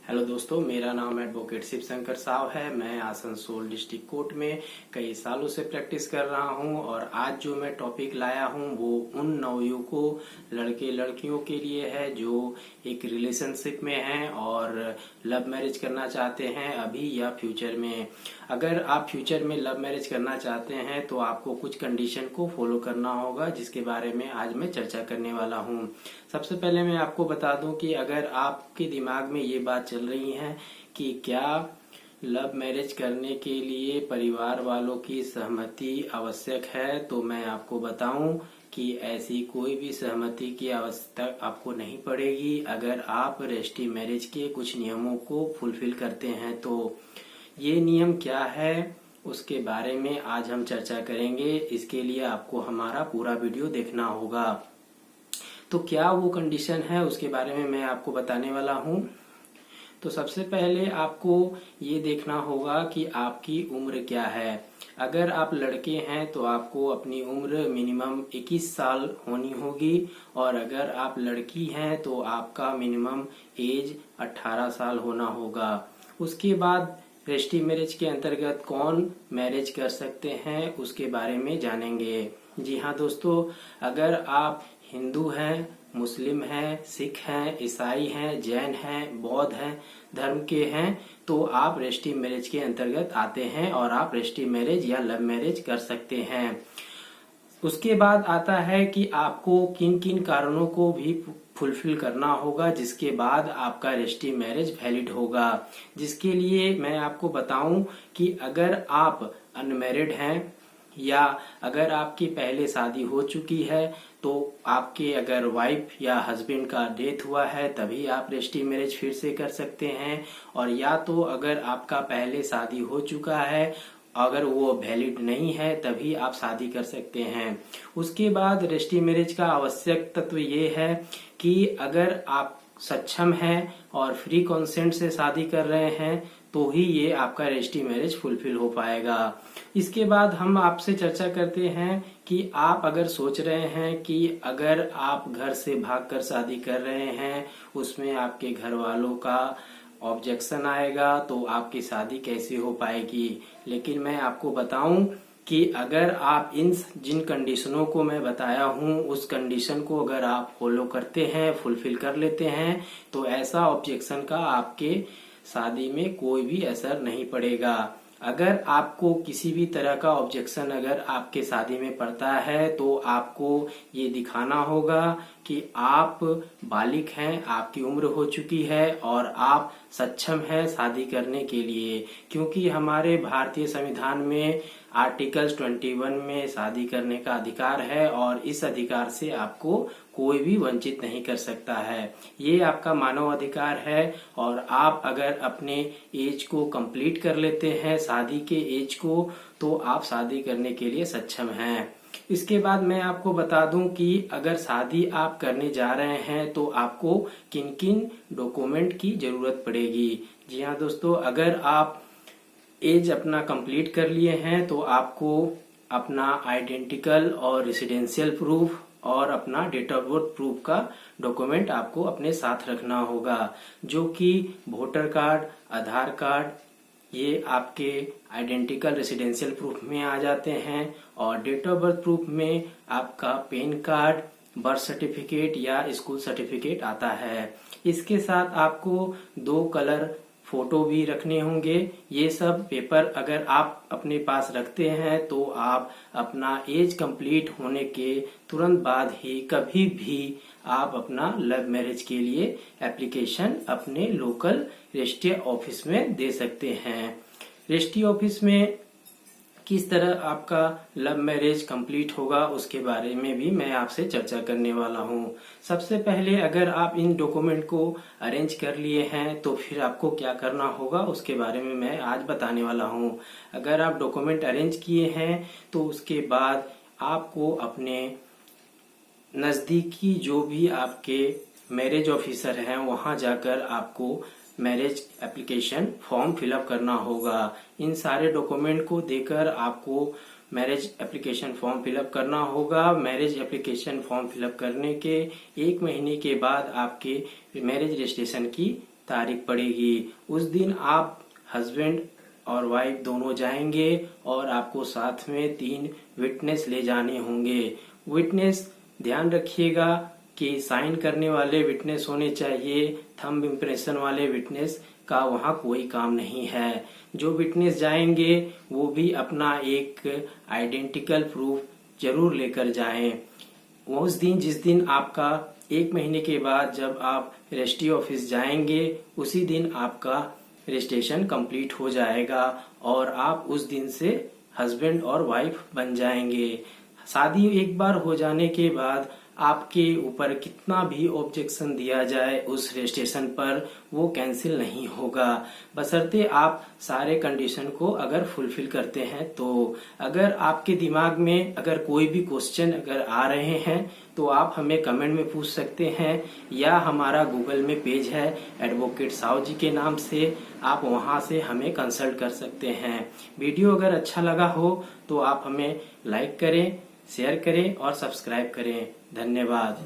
Hello दोस्तों, मेरा नाम एडवोकेट शिव शंकर साव है। मैं आसनसोल डिस्ट्रिक्ट कोर्ट में कई सालों से प्रैक्टिस कर रहा हूं और आज जो मैं टॉपिक लाया हूं वो उन नवयुवकों लड़के लड़कियों के लिए है जो एक रिलेशनशिप में हैं और लव मैरिज करना चाहते हैं अभी या फ्यूचर में। अगर आप फ्यूचर में लव मैरिज करना चाहते हैं तो आपको कुछ कंडीशन को फॉलो करना होगा, जिसके बारे में आज मैं चर्चा करने वाला हूं। सबसे पहले मैं आपको बता दूं कि अगर आपके दिमाग में ये बात चल रही है कि क्या लव मैरिज करने के लिए परिवार वालों की सहमति आवश्यक है, तो मैं आपको बताऊं कि ऐसी कोई भी सहमति की आवश्यकता आपको नहीं पड़ेगी अगर आप रजिस्ट्री मैरिज के कुछ नियमों को फुलफिल करते हैं। तो ये नियम क्या है उसके बारे में आज हम चर्चा करेंगे। इसके लिए आपको हमारा पूरा वीडियो देखना होगा। तो क्या वो कंडीशन है उसके बारे में मैं आपको बताने वाला हूँ। तो सबसे पहले आपको ये देखना होगा कि आपकी उम्र क्या है। अगर आप लड़के हैं तो आपको अपनी उम्र मिनिमम 21 साल होनी होगी और अगर आप लड़की हैं तो आपका मिनिमम एज 18 साल होना होगा। उसके बाद रजिस्ट्री मैरिज के अंतर्गत कौन मैरिज कर सकते हैं उसके बारे में जानेंगे। जी हाँ दोस्तों, अगर आप हिंदू हैं, मुस्लिम हैं, सिख हैं, ईसाई हैं, जैन हैं, बौद्ध हैं, धर्म के हैं तो आप रजिस्ट्री मैरिज के अंतर्गत आते हैं और आप रजिस्ट्री मैरिज या लव मैरिज कर सकते हैं। उसके बाद आता है कि आपको किन किन कारणों को भी फुलफिल करना होगा जिसके बाद आपका रजिस्ट्री मैरिज वैलिड होगा। जिसके लिए मैं आपको बताऊं कि अगर आप अनमैरिड हैं या अगर आपकी पहले शादी हो चुकी है तो आपके अगर वाइफ या हस्बैंड का डेथ हुआ है तभी आप रजिस्ट्री मैरिज फिर से कर सकते हैं, और या तो अगर आपका पहले शादी हो चुका है अगर वो वैलिड नहीं है तभी आप शादी कर सकते हैं। उसके बाद रजिस्ट्री मैरिज का आवश्यक तत्व ये है कि अगर आप सक्षम हैं और फ्री कंसेंट से शादी कर रहे हैं तो ही ये आपका रजिस्ट्री मैरिज फुलफिल हो पाएगा। इसके बाद हम आपसे चर्चा करते हैं कि आप अगर सोच रहे हैं कि अगर आप घर से भागकर शादी कर रहे हैं उसमें आपके घर वालों का ऑब्जेक्शन आएगा तो आपकी शादी कैसे हो पाएगी। लेकिन मैं आपको बताऊं कि अगर आप इन जिन कंडीशनों को मैं बताया हूं उस कंडीशन को अगर आप फॉलो करते हैं, फुलफिल कर लेते हैं तो ऐसा ऑब्जेक्शन का आपके शादी में कोई भी असर नहीं पड़ेगा। अगर आपको किसी भी तरह का ऑब्जेक्शन अगर आपके शादी में पड़ता है तो आपको ये दिखाना होगा कि आप बालिग हैं, आपकी उम्र हो चुकी है और आप सक्षम हैं शादी करने के लिए, क्योंकि हमारे भारतीय संविधान में आर्टिकल 21 में शादी करने का अधिकार है और इस अधिकार से आपको कोई भी वंचित नहीं कर सकता है। ये आपका मानव अधिकार है और आप अगर अपने एज को कंप्लीट कर लेते हैं, शादी के एज को, तो आप शादी करने के लिए सक्षम हैं। इसके बाद मैं आपको बता दूं कि अगर शादी आप करने जा रहे हैं तो आपको किन किन डॉक्यूमेंट की जरूरत पड़ेगी। जी हाँ दोस्तों, अगर आप एज अपना कंप्लीट कर लिए हैं तो आपको अपना आइडेंटिकल और रेसिडेंशियल प्रूफ और अपना डेट ऑफ बर्थ प्रूफ का डॉक्यूमेंट आपको अपने साथ रखना होगा, जो कि वोटर कार्ड, आधार कार्ड, ये आपके आइडेंटिकल रेसिडेंशियल प्रूफ में आ जाते हैं और डेट ऑफ बर्थ प्रूफ में आपका पैन कार्ड, बर्थ सर्टिफिकेट या स्कूल सर्टिफिकेट आता है। इसके साथ आपको 2 कलर फोटो भी रखने होंगे। ये सब पेपर अगर आप अपने पास रखते हैं तो आप अपना एज कंप्लीट होने के तुरंत बाद ही कभी भी आप अपना लव मैरिज के लिए एप्लीकेशन अपने लोकल रजिस्ट्री ऑफिस में दे सकते हैं। रजिस्ट्री ऑफिस में किस तरह आपका लव मैरिज कंप्लीट होगा उसके बारे में भी मैं आपसे चर्चा करने वाला हूँ। सबसे पहले अगर आप इन डॉक्यूमेंट को अरेंज कर लिए हैं तो फिर आपको क्या करना होगा उसके बारे में मैं आज बताने वाला हूँ। अगर आप डॉक्यूमेंट अरेंज किए हैं तो उसके बाद आपको अपने नजदीकी जो भी आपके मैरिज ऑफिसर हैं वहां जाकर आपको मैरिज एप्लीकेशन फॉर्म फिलअप करना होगा। इन सारे डॉक्यूमेंट को देकर आपको मैरिज एप्लीकेशन फॉर्म फिलअप करना होगा। मैरिज एप्लीकेशन फॉर्म फिलअप करने के 1 महीने के बाद आपके मैरिज रजिस्ट्रेशन की तारीख पड़ेगी। उस दिन आप हस्बैंड और वाइफ दोनों जाएंगे और आपको साथ में 3 विटनेस ले जाने होंगे। विटनेस ध्यान रखिएगा कि साइन करने वाले विटनेस होने चाहिए, थंब इम्प्रेशन वाले विटनेस का वहाँ कोई काम नहीं है। जो विटनेस जाएंगे वो भी अपना एक आइडेंटिकल प्रूफ जरूर लेकर जाएं। उस दिन जिस दिन आपका 1 महीने के बाद जब आप रजिस्ट्री ऑफिस जाएंगे उसी दिन आपका रजिस्ट्रेशन कंप्लीट हो जाएगा और आप उस दिन से हस्बैंड और वाइफ बन जाएंगे। शादी एक बार हो जाने के बाद आपके ऊपर कितना भी ऑब्जेक्शन दिया जाए उस रजिस्ट्रेशन पर वो कैंसिल नहीं होगा, बशर्ते आप सारे कंडीशन को अगर फुलफिल करते हैं तो। अगर आपके दिमाग में अगर कोई भी क्वेश्चन अगर आ रहे हैं तो आप हमें कमेंट में पूछ सकते हैं या हमारा गूगल में पेज है एडवोकेट साव जी के नाम से, आप वहां से हमें कंसल्ट कर सकते हैं। वीडियो अगर अच्छा लगा हो तो आप हमें लाइक करें, शेयर करें और सब्सक्राइब करें। धन्यवाद।